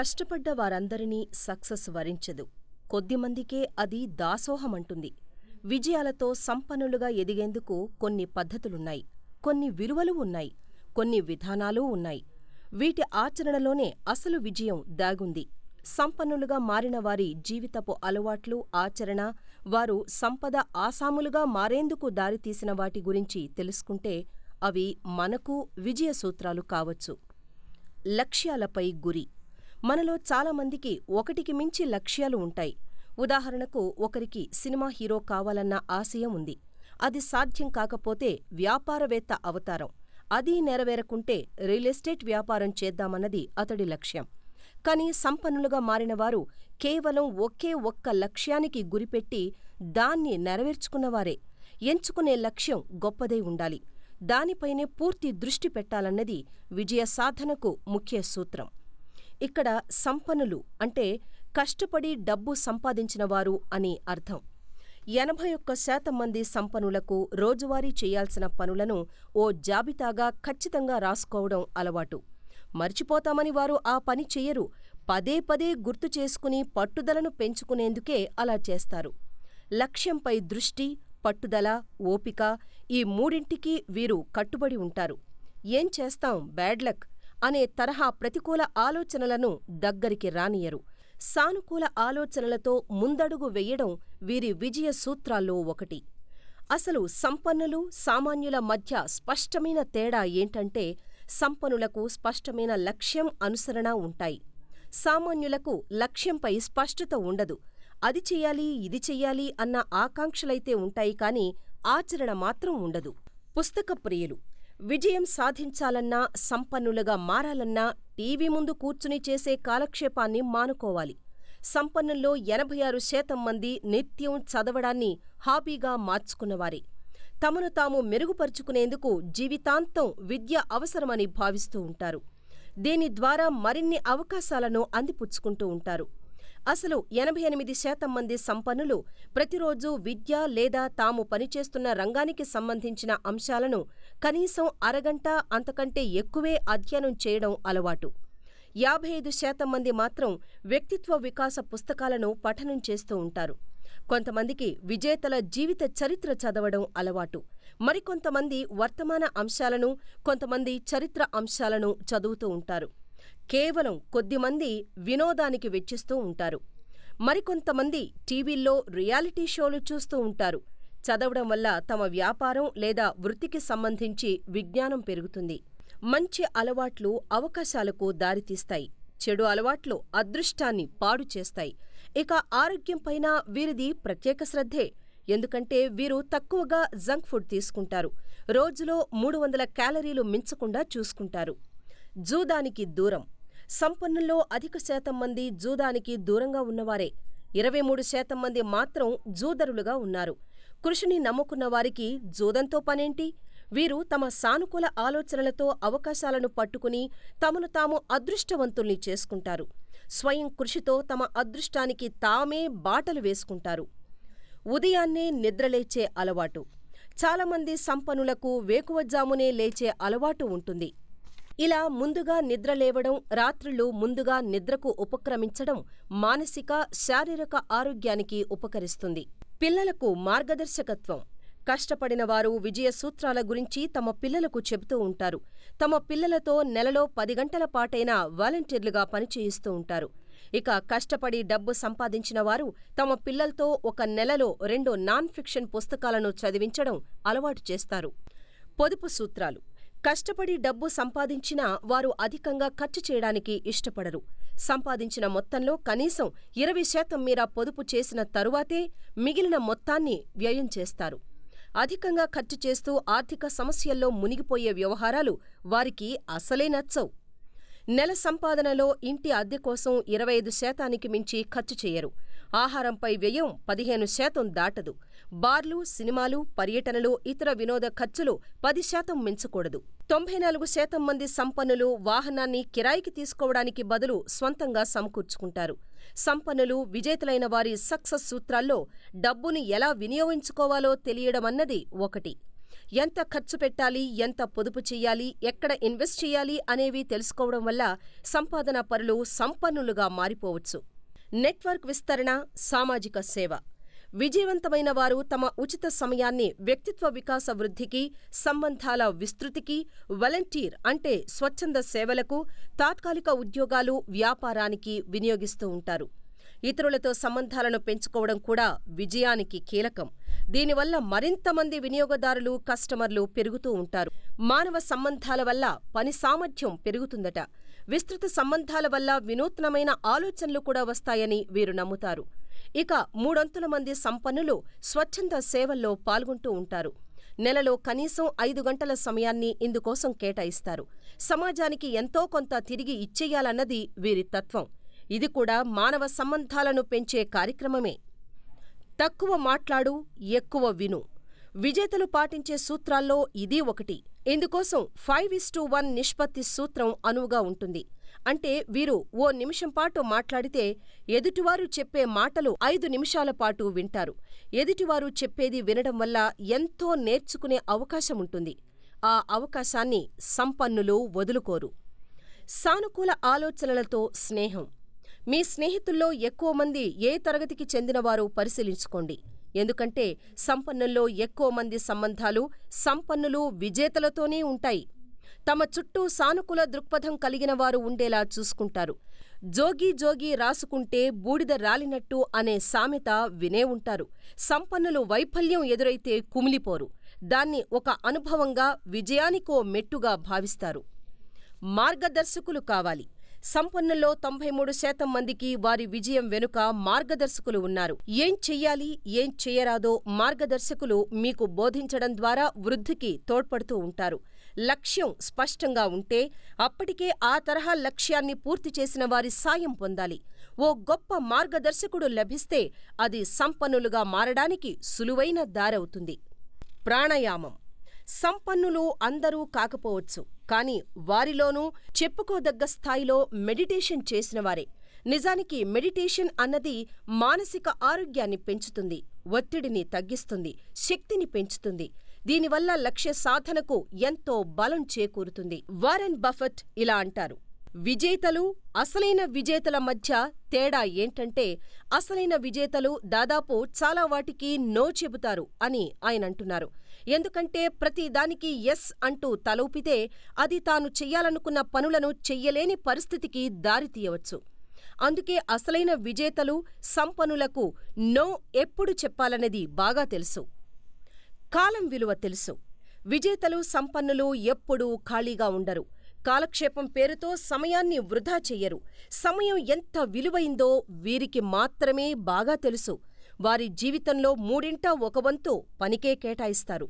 కష్టపడ్డ వారందరినీ సక్సెస్ వరించదు. కొద్దిమందికే అది దాసోహమంటుంది. విజయాలతో సంపన్నులుగా ఎదిగేందుకు కొన్ని పద్ధతులున్నాయి. కొన్ని విలువలు ఉన్నాయి. కొన్ని విధానాలూ ఉన్నాయి. వీటి ఆచరణలోనే అసలు విజయం దాగుంది. సంపన్నులుగా మారిన వారి జీవితపు అలవాట్లు, ఆచరణ, వారు సంపద ఆసాములుగా మారేందుకు దారితీసిన వాటి గురించి తెలుసుకుంటే అవి మనకు విజయ సూత్రాలు కావచ్చు. లక్ష్యాలపై గురి. మనలో చాలామందికి ఒకటికి మించి లక్ష్యాలు ఉంటాయి. ఉదాహరణకు ఒకరికి సినిమా హీరో కావాలన్న ఆశయం ఉంది. అది సాధ్యం కాకపోతే వ్యాపారవేత్త అవతారం. అది నెరవేరకుంటే రియల్ ఎస్టేట్ వ్యాపారం చేద్దామన్నది అతడి లక్ష్యం. కానీ సంపన్నులుగా మారినవారు కేవలం ఒకే ఒక్క లక్ష్యానికి గురిపెట్టి దాన్ని నెరవేర్చుకున్నవారే. ఎంచుకునే లక్ష్యం గొప్పదై ఉండాలి. దానిపైనే పూర్తి దృష్టి పెట్టాలన్నది విజయ సాధనకు ముఖ్య సూత్రం. ఇక్కడ సంపన్నులు అంటే కష్టపడి డబ్బు సంపాదించినవారు అని అర్థం. 81% మంది సంపన్నులకు రోజువారీ చేయాల్సిన పనులను ఓ జాబితాగా ఖచ్చితంగా రాసుకోవడం అలవాటు. మర్చిపోతామని వారు ఆ పని చెయ్యరు. పదే పదే గుర్తు చేసుకుని పట్టుదలను పెంచుకునేందుకే అలా చేస్తారు. లక్ష్యంపై దృష్టి, పట్టుదల, ఓపిక ఈ మూడింటికి వీరు కట్టుబడి ఉంటారు. ఏం చేస్తాం, బ్యాడ్ లక్ అనే తరహా ప్రతికూల ఆలోచనలను దగ్గరికి రానియరు. సానుకూల ఆలోచనలతో ముందడుగు వెయ్యడం వీరి విజయ సూత్రాల్లో ఒకటి. అసలు సంపన్నులు, సామాన్యుల మధ్య స్పష్టమైన తేడా ఏంటంటే సంపన్నులకు స్పష్టమైన లక్ష్యం, అనుసరణ ఉంటాయి. సామాన్యులకు లక్ష్యంపై స్పష్టత ఉండదు. అది చెయ్యాలి, ఇది చెయ్యాలి అన్న ఆకాంక్షలైతే ఉంటాయి కానీ ఆచరణ మాత్రం ఉండదు. పుస్తక ప్రియులు. విజయం సాధించాలన్నా, సంపన్నులుగా మారాలన్నా టీవీ ముందు కూర్చుని చేసే కాలక్షేపాన్ని మానుకోవాలి. సంపన్నుల్లో 86% మంది నిత్యం చదవడాన్ని హాబీగా మార్చుకున్నవారే. తమను తాము మెరుగుపరుచుకునేందుకు జీవితాంతం విద్య అవసరమని భావిస్తూ ఉంటారు. దీని ద్వారా మరిన్ని అవకాశాలను అందిపుచ్చుకుంటూ ఉంటారు. అసలు 88% మంది సంపన్నులు ప్రతిరోజూ విద్య లేదా తాము పనిచేస్తున్న రంగానికి సంబంధించిన అంశాలను కనీసం అరగంట అంతకంటే ఎక్కువే అధ్యయనం చేయడం అలవాటు. 55% మంది మాత్రం వ్యక్తిత్వ వికాస పుస్తకాలను పఠనం చేస్తూ ఉంటారు. కొంతమందికి విజేతల జీవిత చరిత్ర చదవడం అలవాటు. మరికొంతమంది వర్తమాన అంశాలను, కొంతమంది చరిత్ర అంశాలను చదువుతూ ఉంటారు. కేవలం కొద్దిమంది వినోదానికి వెచ్చిస్తూ ఉంటారు. మరికొంతమంది టీవీల్లో రియాలిటీ షోలు చూస్తూ ఉంటారు. చదవడం వల్ల తమ వ్యాపారం లేదా వృత్తికి సంబంధించి విజ్ఞానం పెరుగుతుంది. మంచి అలవాట్లు అవకాశాలకు దారితీస్తాయి. చెడు అలవాట్లు అదృష్టాన్ని పాడు చేస్తాయి. ఇక ఆరోగ్యంపైన వీరిది ప్రత్యేక శ్రద్ధే. ఎందుకంటే వీరు తక్కువగా జంక్ ఫుడ్ తీసుకుంటారు. రోజులో 300 క్యాలరీలు మించకుండా చూసుకుంటారు. జూదానికి దూరం. సంపన్నుల్లో అధిక శాతం మంది జూదానికి దూరంగా ఉన్నవారే. 23% మంది మాత్రం జూదరులుగా ఉన్నారు. కృషిని నమ్ముకున్న వారికి జూదంతో పనేంటి? వీరు తమ సానుకూల ఆలోచనలతో అవకాశాలను పట్టుకుని తమను తాము అదృష్టవంతుల్ని చేసుకుంటారు. స్వయం కృషితో తమ అదృష్టానికి తామే బాటలు వేసుకుంటారు. ఉదయాన్నే నిద్రలేచే అలవాటు. చాలామంది సంపన్నులకు వేకువజామునే లేచే అలవాటు ఉంటుంది. ఇలా ముందుగా నిద్రలేవడం, రాత్రులు ముందుగా నిద్రకు ఉపక్రమించడం మానసిక, శారీరక ఆరోగ్యానికి ఉపకరిస్తుంది. పిల్లలకు మార్గదర్శకత్వం. కష్టపడిన వారు విజయ సూత్రాల గురించి తమ పిల్లలకు చెబుతూ ఉంటారు. తమ పిల్లలతో నెలలో 10 గంటల పాటైనా వాలంటీర్లుగా పనిచేయిస్తూ ఉంటారు. ఇక కష్టపడి డబ్బు సంపాదించిన వారు తమ పిల్లలతో ఒక నెలలో 2 నాన్ ఫిక్షన్ పుస్తకాలను చదివించడం అలవాటు చేస్తారు. పొదుపు సూత్రాలు. కష్టపడి డబ్బు సంపాదించినా వారు అధికంగా ఖర్చు చేయడానికి ఇష్టపడరు. సంపాదించిన మొత్తంలో కనీసం 20% మేర పొదుపు చేసిన తరువాతే మిగిలిన మొత్తాన్ని వ్యయం చేస్తారు. అధికంగా ఖర్చు చేస్తూ ఆర్థిక సమస్యల్లో మునిగిపోయే వ్యవహారాలు వారికి అసలే నచ్చవు. నెల సంపాదనలో ఇంటి అద్దె కోసం 25% మించి ఖర్చు చేయరు. ఆహారంపై వ్యయం 15% దాటదు. బార్లు, సినిమాలు, పర్యటనలు, ఇతర వినోద ఖర్చులు 10% మించకూడదు. 94% మంది సంపన్నులు వాహనాన్ని కిరాయికి తీసుకోవడానికి బదులు స్వంతంగా సమకూర్చుకుంటారు. సంపన్నులు, విజేతలైన వారి సక్సెస్ సూత్రాల్లో డబ్బును ఎలా వినియోగించుకోవాలో తెలియడమన్నది ఒకటి. ఎంత ఖర్చు పెట్టాలి, ఎంత పొదుపు చెయ్యాలి, ఎక్కడ ఇన్వెస్ట్ చెయ్యాలి అనేవి తెలుసుకోవడం వల్ల సంపాదనా పరులు సంపన్నులుగా మారిపోవచ్చు. నెట్వర్క్ విస్తరణ, సామాజిక సేవ. విజయవంతమైన వారు తమ ఉచిత సమయాన్ని వ్యక్తిత్వ వికాస వృద్ధికి, సంబంధాల విస్తృతికి, వాలంటీర్ అంటే స్వచ్ఛంద సేవలకు, తాత్కాలిక ఉద్యోగాలు, వ్యాపారానికి వినియోగిస్తూ ఉంటారు. ఇతరులతో సంబంధాలను పెంచుకోవడం కూడా విజయానికి కీలకం. దీనివల్ల మరింత మంది వినియోగదారులు, కస్టమర్లు పెరుగుతూ ఉంటారు. మానవ సంబంధాల వల్ల పని సామర్థ్యం పెరుగుతుందట. విస్తృత సంబంధాల వల్ల వినూత్నమైన ఆలోచనలు కూడా వస్తాయని వీరు నమ్ముతారు. ఇక 300 మంది సంపన్నులు స్వచ్ఛంద సేవల్లో పాల్గొంటూ ఉంటారు. నెలలో కనీసం 5 గంటల సమయాన్ని ఇందుకోసం కేటాయిస్తారు. సమాజానికి ఎంతో కొంత తిరిగి ఇచ్చేయాలన్నది వీరి తత్వం. ఇది కూడా మానవ సంబంధాలను పెంచే కార్యక్రమమే. తక్కువ మాట్లాడు, ఎక్కువ విను. విజేతలు పాటించే సూత్రాల్లో ఇదీ ఒకటి. ఇందుకోసం 5:1 నిష్పత్తి సూత్రం అనువుగా ఉంటుంది. అంటే వీరు ఓ నిమిషం పాటు మాట్లాడితే ఎదుటివారు చెప్పే మాటలు 5 నిమిషాల పాటు వింటారు. ఎదుటివారు చెప్పేది వినడం వల్ల ఎంతో నేర్చుకునే అవకాశం ఉంటుంది. ఆ అవకాశాన్ని సంపన్నులు వదులుకోరు. సానుకూల ఆలోచనలతో స్నేహం. మీ స్నేహితుల్లో ఎక్కువ మంది ఏ తరగతికి చెందినవారో పరిశీలించుకోండి. ఎందుకంటే సంపన్నుల్లో ఎక్కువ మంది సంబంధాలు సంపన్నులు, విజేతలతోనే ఉంటాయి. తమ చుట్టూ సానుకూల దృక్పథం కలిగిన వారు ఉండేలా చూసుకుంటారు. జోగి జోగి రాసుకుంటే బూడిద రాలినట్టు అనే సామెత వినే ఉంటారు. సంపన్నులు వైఫల్యం ఎదురైతే కుమిలిపోరు. దాన్ని ఒక అనుభవంగా, విజయానికో మెట్టుగా భావిస్తారు. మార్గదర్శకులు కావాలి. సంపన్నుల్లో 93% మందికి వారి విజయం వెనుక మార్గదర్శకులు ఉన్నారు. ఏం చెయ్యాలి, ఏం చెయ్యరాదో మార్గదర్శకులు మీకు బోధించడం ద్వారా వృద్ధికి తోడ్పడుతూ ఉంటారు. లక్ష్యం స్పష్టంగా ఉంటే అప్పటికే ఆ తరహా లక్ష్యాన్ని పూర్తి చేసిన వారి సాయం పొందాలి. ఓ గొప్ప మార్గదర్శకుడు లభిస్తే అది సంపన్నులుగా మారడానికి సులువైన దారవుతుంది. ప్రాణాయామం. సంపన్నులు అందరూ కాకపోవచ్చు, కానీ వారిలోనూ చెప్పుకోదగ్గ స్థాయిలో మెడిటేషన్ చేసినవారే. నిజానికి మెడిటేషన్ అన్నది మానసిక ఆరోగ్యాన్ని పెంచుతుంది, ఒత్తిడిని తగ్గిస్తుంది, శక్తిని పెంచుతుంది. దీనివల్ల లక్ష్య సాధనకు ఎంతో బలం చేకూరుతుంది. వారెన్ బఫెట్ ఇలా అంటారు, విజేతలు, అసలైన విజేతల మధ్య తేడా ఏంటంటే అసలైన విజేతలు దాదాపు చాలా వాటికి నో చెబుతారు అని ఆయన అంటున్నారు. ఎందుకంటే ప్రతి దానికి ఎస్ అంటూ తలూపితే అది తాను చెయ్యాలనుకున్న పనులను చెయ్యలేని పరిస్థితికి దారితీయవచ్చు. అందుకే అసలైన విజేతలు, సంపన్నులకు నో ఎప్పుడు చెప్పాలనేది బాగా తెలుసు. కాలం విలువ తెలుసు. విజేతలు, సంపన్నులు ఎప్పుడూ ఖాళీగా ఉండరు. కాలక్షేపం పేరుతో సమయాన్ని వృధా చెయ్యరు. సమయం ఎంత విలువైందో వీరికి మాత్రమే బాగా తెలుసు. వారి జీవితంలో 1/3 పనికే కేటాయిస్తారు.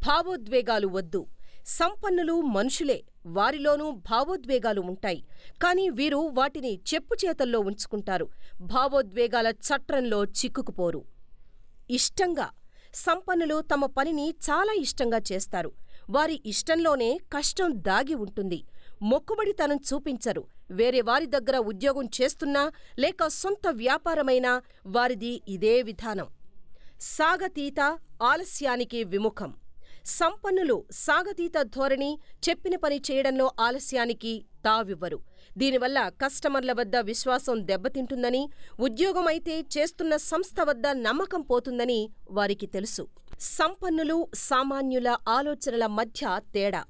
భావోద్వేగాలు వద్దు. సంపన్నులు మనుషులే, వారిలోనూ భావోద్వేగాలు ఉంటాయి. కానీ వీరు వాటిని చెప్పుచేతల్లో ఉంచుకుంటారు. భావోద్వేగాల చట్రంలో చిక్కుకుపోరు. ఇష్టంగా. సంపన్నులు తమ పనిని చాలా ఇష్టంగా చేస్తారు. వారి ఇష్టంలోనే కష్టం దాగి ఉంటుంది. మొక్కుబడితనం చూపించరు. వేరే వారి దగ్గర ఉద్యోగం చేస్తున్నా లేక సొంత వ్యాపారమైనా వారిది ఇదే విధానం. సాగతీత, ఆలస్యానికి విముఖం. సంపన్నులు సాగతీత ధోరణి, చెప్పిన పని చేయడంలో ఆలస్యానికి తావివ్వరు. దీనివల్ల కస్టమర్ల వద్ద విశ్వాసం దెబ్బతింటుందని, ఉద్యోగం అయితే చేస్తున్న సంస్థ వద్ద నమ్మకం పోతుందని వారికి తెలుసు. సంపన్నులు, సామాన్యుల ఆలోచనల మధ్య తేడా.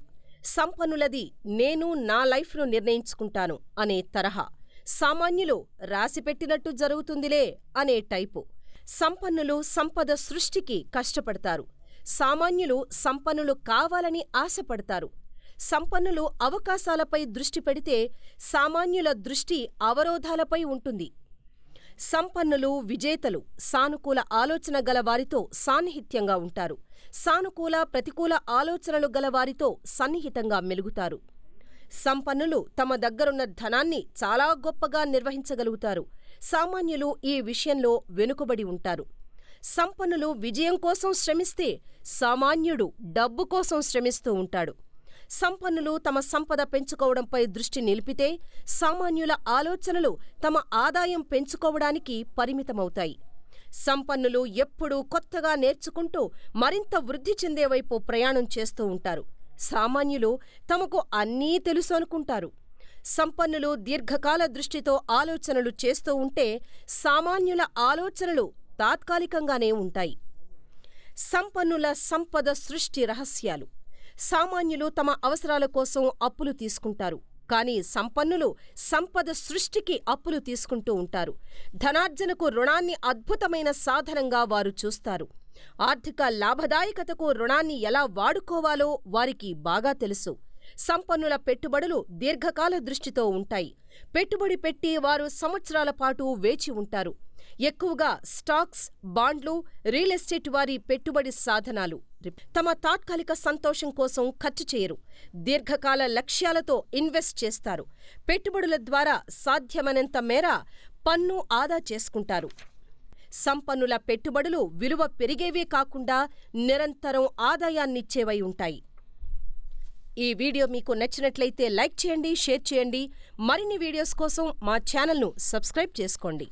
సంపన్నులది నేను నా లైఫ్ను నిర్ణయించుకుంటాను అనే తరహా. సామాన్యులు రాసిపెట్టినట్టు జరుగుతుందిలే అనే టైపు. సంపన్నులు సంపద సృష్టికి కష్టపడతారు. సామాన్యులు సంపన్నులు కావాలని ఆశపడతారు. సంపన్నులు అవకాశాలపై దృష్టి పెడితే సామాన్యుల దృష్టి అవరోధాలపై ఉంటుంది. సంపన్నులు, విజేతలు సానుకూల ఆలోచన గల వారితో సాన్నిహిత్యంగా ఉంటారు. సానుకూల, ప్రతికూల ఆలోచనలు గల వారితో సన్నిహితంగా మెలుగుతారు. సంపన్నులు తమ దగ్గరున్న ధనాన్ని చాలా గొప్పగా నిర్వహించగలుగుతారు. సామాన్యులు ఈ విషయంలో వెనుకబడి ఉంటారు. సంపన్నులు విజయం కోసం శ్రమిస్తే సామాన్యుడు డబ్బు కోసం శ్రమిస్తూ ఉంటాడు. సంపన్నులు తమ సంపద పెంచుకోవడంపై దృష్టి నిలిపితే సామాన్యుల ఆలోచనలు తమ ఆదాయం పెంచుకోవడానికి పరిమితమవుతాయి. సంపన్నులు ఎప్పుడూ కొత్తగా నేర్చుకుంటూ మరింత వృద్ధి చెందే వైపు ప్రయాణం చేస్తూ ఉంటారు. సామాన్యులు తమకు అన్నీ తెలుసు అనుకుంటారు. సంపన్నులు దీర్ఘకాల దృష్టితో ఆలోచనలు చేస్తూ ఉంటే సామాన్యుల ఆలోచనలు తాత్కాలికంగానే ఉంటాయి. సంపన్నుల సంపద సృష్టి రహస్యాలు. సామాన్యులు తమ అవసరాల కోసం అప్పులు తీసుకుంటారు. కానీ సంపన్నులు సంపద సృష్టికి అప్పులు తీసుకుంటూ ఉంటారు. ధనార్జనకు రుణాన్ని అద్భుతమైన సాధనంగా వారు చూస్తారు. ఆర్థిక లాభదాయకతకు రుణాన్ని ఎలా వాడుకోవాలో వారికి బాగా తెలుసు. సంపన్నుల పెట్టుబడులు దీర్ఘకాల దృష్టితో ఉంటాయి. పెట్టుబడి పెట్టి వారు సంవత్సరాల పాటు వేచి ఉంటారు. ఎక్కువగా స్టాక్స్, బాండ్లు, రియల్ ఎస్టేట్ వారి పెట్టుబడి సాధనాలు. తమ తాత్కాలిక సంతోషం కోసం ఖర్చు చేయరు. దీర్ఘకాల లక్ష్యాలతో ఇన్వెస్ట్ చేస్తారు. పెట్టుబడుల ద్వారా సాధ్యమైనంత మేర పన్ను ఆదా చేసుకుంటారు. సంపన్నుల పెట్టుబడులు విలువ పెరిగేవే కాకుండా నిరంతరం ఆదాయాన్నిచ్చేవై ఉంటాయి. ఈ వీడియో మీకు నచ్చినట్లయితే లైక్ చేయండి, షేర్ చేయండి. మరిన్ని వీడియోస్ కోసం మా ఛానల్ను సబ్స్క్రైబ్ చేసుకోండి.